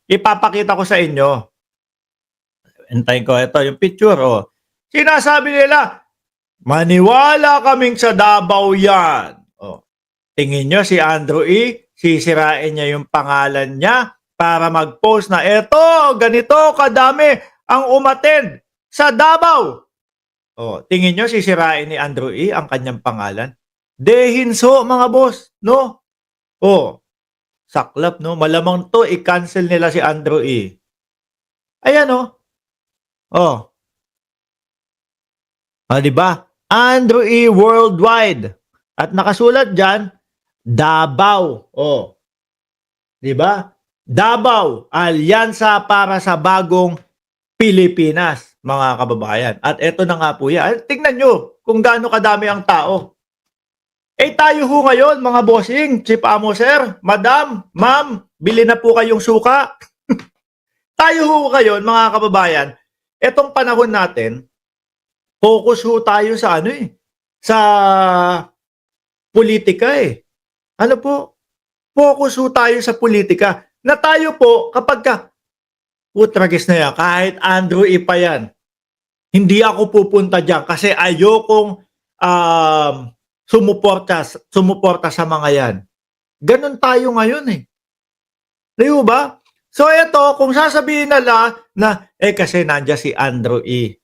Ipapakita ko sa inyo. Hintayin ko, ito yung picture, oh. Sinasabi nila, maniwala kaming sa Davao yan. Oh. Tingin nyo si Andrew E., sisirain niya yung pangalan niya para mag-post na eto, ganito kadami ang umattend sa Davao. Oh, tingin nyo sisirain ni Andrew E. ang kanyang pangalan? Dehinso, mga boss, no? Oh, saklap, no? Malamang to, i-cancel nila si Andrew E. Ayan, oh. Oh. Ah, di ba? Andrew E. Worldwide. At nakasulat dyan, Davao. Oh. Di ba? Davao, alyansa para sa bagong Pilipinas, mga kababayan. At eto na nga po yan. Tingnan nyo kung gaano kadami ang tao. Eh tayo ho ngayon, mga bossing, Chief Amo Sir, Madam, Ma'am, bili na po kayong suka. Tayo ho ngayon, mga kababayan, etong panahon natin, focus ho tayo sa ano eh, sa politika eh. Ano po? Focus ho tayo sa politika. Na tayo po, kapag ka, putragis na yan, kahit Andrew Ipa yan, hindi ako pupunta dyan kasi ayokong sumuporta sa mga yan. Ganon tayo ngayon eh. Di ba? So ito, kung sasabihin nila na, kasi nandiyan si Andrew E.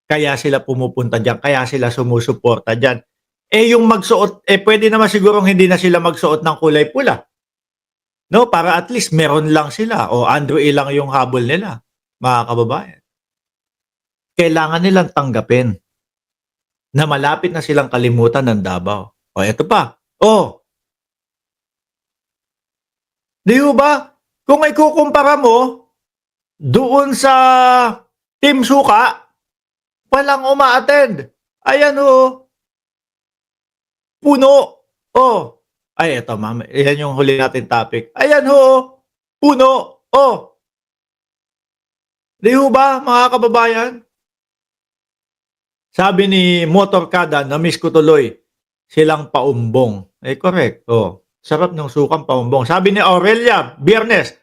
Kaya sila pumupunta dyan, kaya sila sumusuporta dyan. Yung magsuot, pwede naman sigurong hindi na sila magsuot ng kulay pula. No, para at least meron lang sila o Andrew E. lang yung habol nila, mga kababayan. Kailangan nilang tanggapin na malapit na silang kalimutan ng Davao. O, eto pa. O, di ba? Kung ikukumpara mo doon sa Team Suka, walang uma-attend. Ayan o. Puno. O. Ay, eto ma'am. Yan yung huli natin topic. Ayan ho. Puno. O. Di ba, mga kababayan? Sabi ni Motorkada, na-miss ko tuloy, silang paumbong. Correct. Oh, sarap ng sukang paumbong. Sabi ni Aurelia, Biyernes,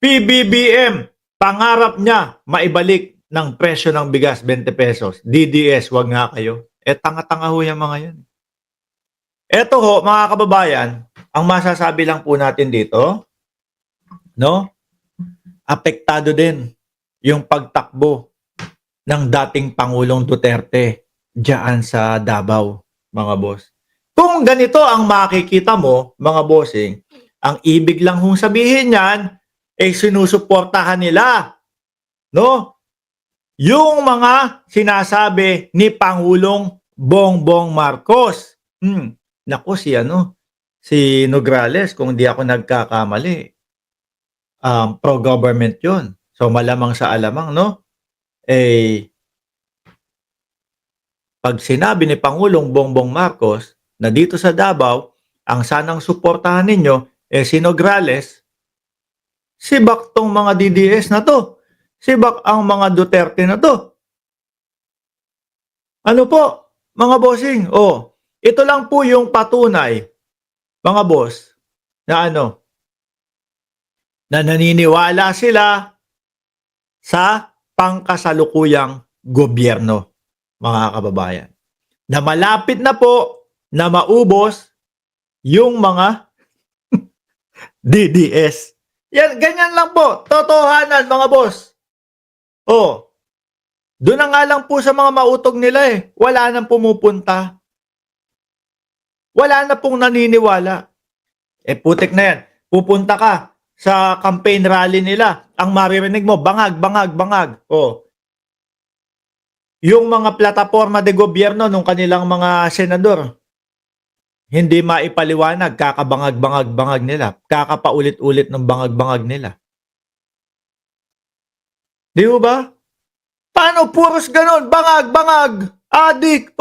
PBBM, pangarap niya maibalik ng presyo ng bigas, 20 pesos. DDS, wag nga kayo. Tanga-tanga ho yung mga yan. Eto ho, mga kababayan, ang masasabi lang po natin dito, no? Apektado din yung pagtakbo ng dating Pangulong Duterte diyan sa Davao, mga boss. Kung ganito ang makikita mo, mga bossing, ang ibig lang hong sabihin niyan, sinusuportahan nila, no? Yung mga sinasabi ni Pangulong Bongbong Marcos. Naku, si Nograles, kung di ako nagkakamali, pro-government yun. So malamang sa alamang, no? Pag sinabi ni Pangulong Bongbong Marcos na dito sa Davao, ang sanang suportahan ninyo, si Nograles, sibak tong mga DDS na to. Sibak ang mga Duterte na to. Ano po, mga bossing? Ito lang po yung patunay, mga boss, na na naniniwala sila sa pangkasalukuyang gobyerno, mga kababayan. Na malapit na po na maubos yung mga DDS. Yan, ganyan lang po. Totohanan, mga boss. Doon na nga lang po sa mga mautog nila wala nang pumupunta. Wala na pong naniniwala. Putik na yan. Pupunta ka sa campaign rally nila. Ang maririnig mo, bangag, bangag, bangag. Yung mga plataforma de gobyerno ng kanilang mga senador, hindi maipaliwanag, kakabangag-bangag-bangag nila. Kakapaulit-ulit ng bangag-bangag nila. Di ba? Paano puros ganon? Bangag-bangag! Adik!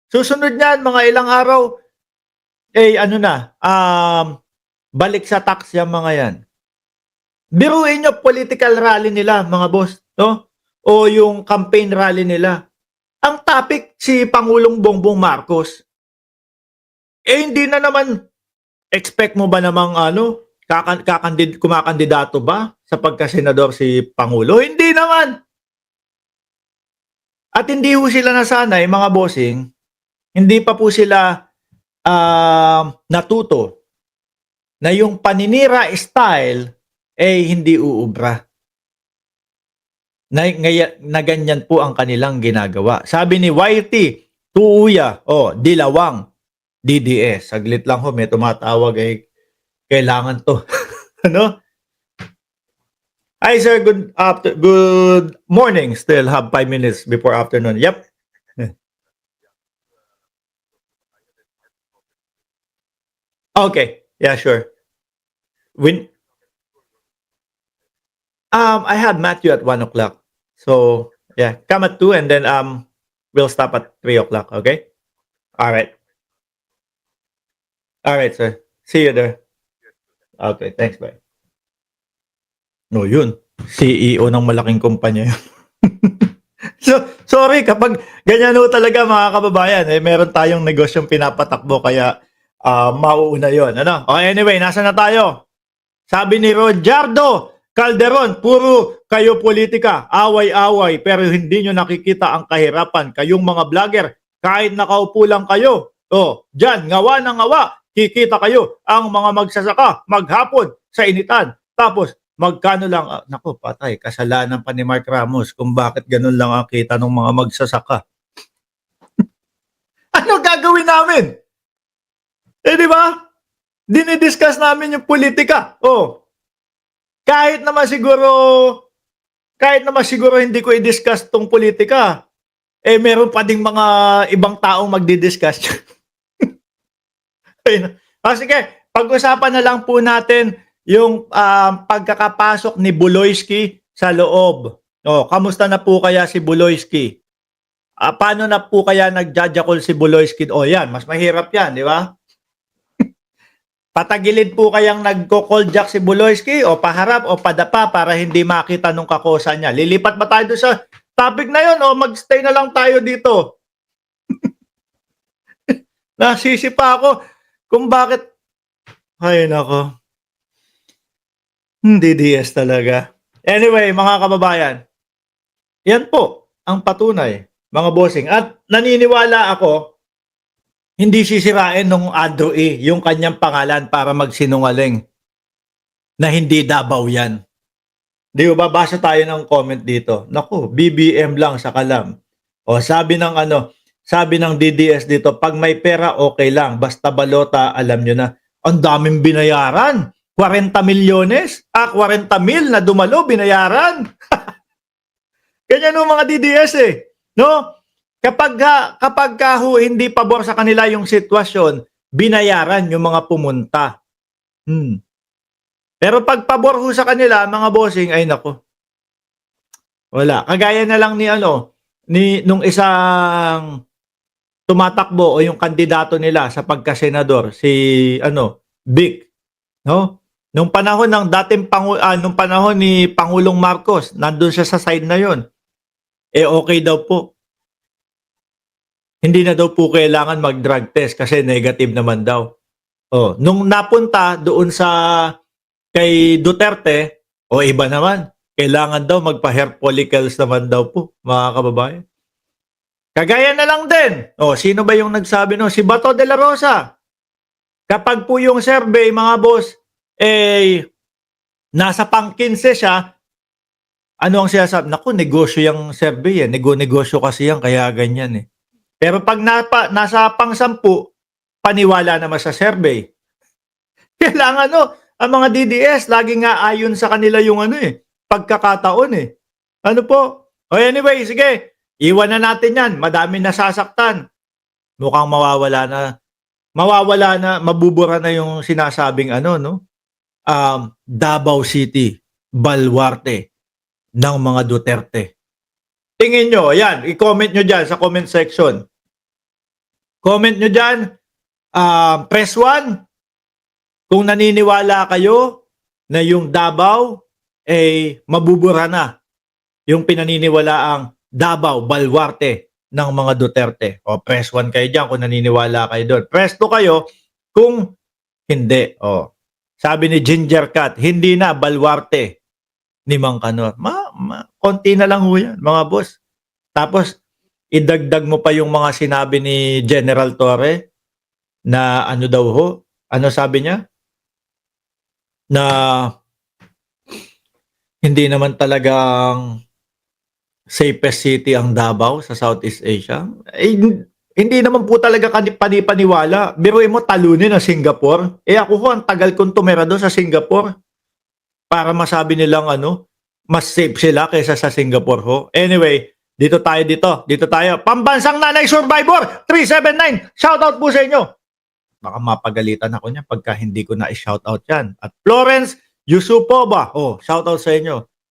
Susunod niyan, mga ilang araw, balik sa tax yung mga yan. Biruin nyo political rally nila, mga boss, no? O yung campaign rally nila. Ang topic, si Pangulong Bongbong Marcos. Hindi na naman, expect mo ba namang kumakandidato ba sa pagkasenador si Pangulo? Hindi naman. At hindi ho sila nasanay, mga bossing, hindi pa po sila natuto na yung paninira style hindi uubra. Na ganyan po ang kanilang ginagawa. Sabi ni YT, Tuuya, Dilawang, DDS. Saglit lang ho, may tumatawag kailangan to. Ano? Hi sir, good morning. Still have 5 minutes before afternoon. Yep. Okay. Yeah, sure. I have Matthew at 1 o'clock. So, yeah, come at 2 and then we'll stop at 3 o'clock, okay? All right. All right, sir. See you there. Okay, thanks, bye. No, yun. CEO ng malaking kumpanya yun. So, sorry kapag ganyan ho talaga mga kababayan, meron tayong negosyong pinapatakbo kaya mauuna yon. Ano? Anyway, nasa na tayo? Sabi ni Rojardo Calderon, puro kayo politika, away-away, pero hindi nyo nakikita ang kahirapan. Kayong mga vlogger, kahit nakaupo lang kayo, dyan, ngawa ng ngawa, kikita kayo ang mga magsasaka, maghapon, sa initan. Tapos, magkano lang, naku, patay, kasalanan pa ni Mark Ramos kung bakit ganun lang ang kita ng mga magsasaka. Ano gagawin namin? Di ba? Dinidiscuss namin yung politika. Kahit naman siguro hindi ko i-discuss tong politika, meron pa ding mga ibang taong magdi-discuss. Sige, pag-usapan na lang po natin yung pagkakapasok ni Buloyski sa loob. Kamusta na po kaya si Buloyski? Paano na po kaya nagjajakol si Buloyski? Yan, mas mahirap yan, di ba? Patagilid po kayang nagko-call jack si Buloyski o paharap o padapa para hindi makita nung kakosa niya. Lilipat ba tayo doon sa topic na yun o magstay na lang tayo dito? Nasisi pa ako kung bakit. Ay nako. DDS talaga. Anyway, mga kababayan, yan po ang patunay, mga bossing. At naniniwala ako, hindi sisirain nung Andrew yung kanyang pangalan para magsinungaling na hindi Davao yan. Di ba? Basa tayo ng comment dito. Naku, BBM lang sa kalam. Sabi ng DDS dito, pag may pera okay lang, basta balota alam nyo na. Ang daming binayaran. 40 milyones? 40 mil na dumalo, binayaran. Ganyan yung mga DDS no? Kapag hindi pabor sa kanila yung sitwasyon, binayaran yung mga pumunta. Pero pag pabor ho sa kanila, mga bossing, ay nako. Wala. Kagaya na lang nung isang tumatakbo o yung kandidato nila sa pagkasenador, si Vic, no? Nung panahon ng nung panahon ni Pangulong Marcos, nandun siya sa side na yon. Okay daw po. Hindi na daw po kailangan mag-drug test kasi negative naman daw. Nung napunta doon kay Duterte, iba naman. Kailangan daw magpa-hair follicles naman daw po, mga kababayan. Kagaya na lang din. Sino ba yung nagsabi Si Bato de la Rosa. Kapag po yung survey, mga boss, nasa pang-15 siya, ano ang sinasabi? Naku, negosyo yung survey. Negosyo kasi yan, kaya ganyan Pero pag nasa pang-10, paniwala naman sa survey. Kailangan ang mga DDS, lagi nga ayon sa kanila yung pagkakataon Ano po? Anyway, sige. Iwan na natin yan. Madami nasasaktan. Mukhang mawawala na, mabubura na yung sinasabing Davao City, baluarte ng mga Duterte. Tingin nyo, yan, i-comment nyo dyan sa comment section. Comment nyo dyan, press 1, kung naniniwala kayo na yung Davao mabubura na yung pinaniniwalaang Davao, baluarte ng mga Duterte. Press 1 kayo dyan kung naniniwala kayo doon. Press 2 kayo kung hindi. Sabi ni Ginger Cat, hindi na balwarte ni Mang Kanor. Konti na lang ho yan, mga boss. Tapos, idagdag mo pa yung mga sinabi ni General Torre na ano daw ho, ano sabi niya? Na hindi naman talagang safest city ang Davao sa Southeast Asia. Eh, hindi naman po talaga panipaniwala. Biruin mo talunin ang Singapore. Eh ako ho, ang tagal kong tumira doon sa Singapore para masabi nilang ano, mas safe sila kaysa sa Singapore ho. Anyway, dito tayo. Pambansang Nanay Survivor 379. Shoutout po sa inyo. Baka mapagalitan ako niya pagka hindi ko na i-shoutout yan. At Florence Yusupova, shoutout sa inyo.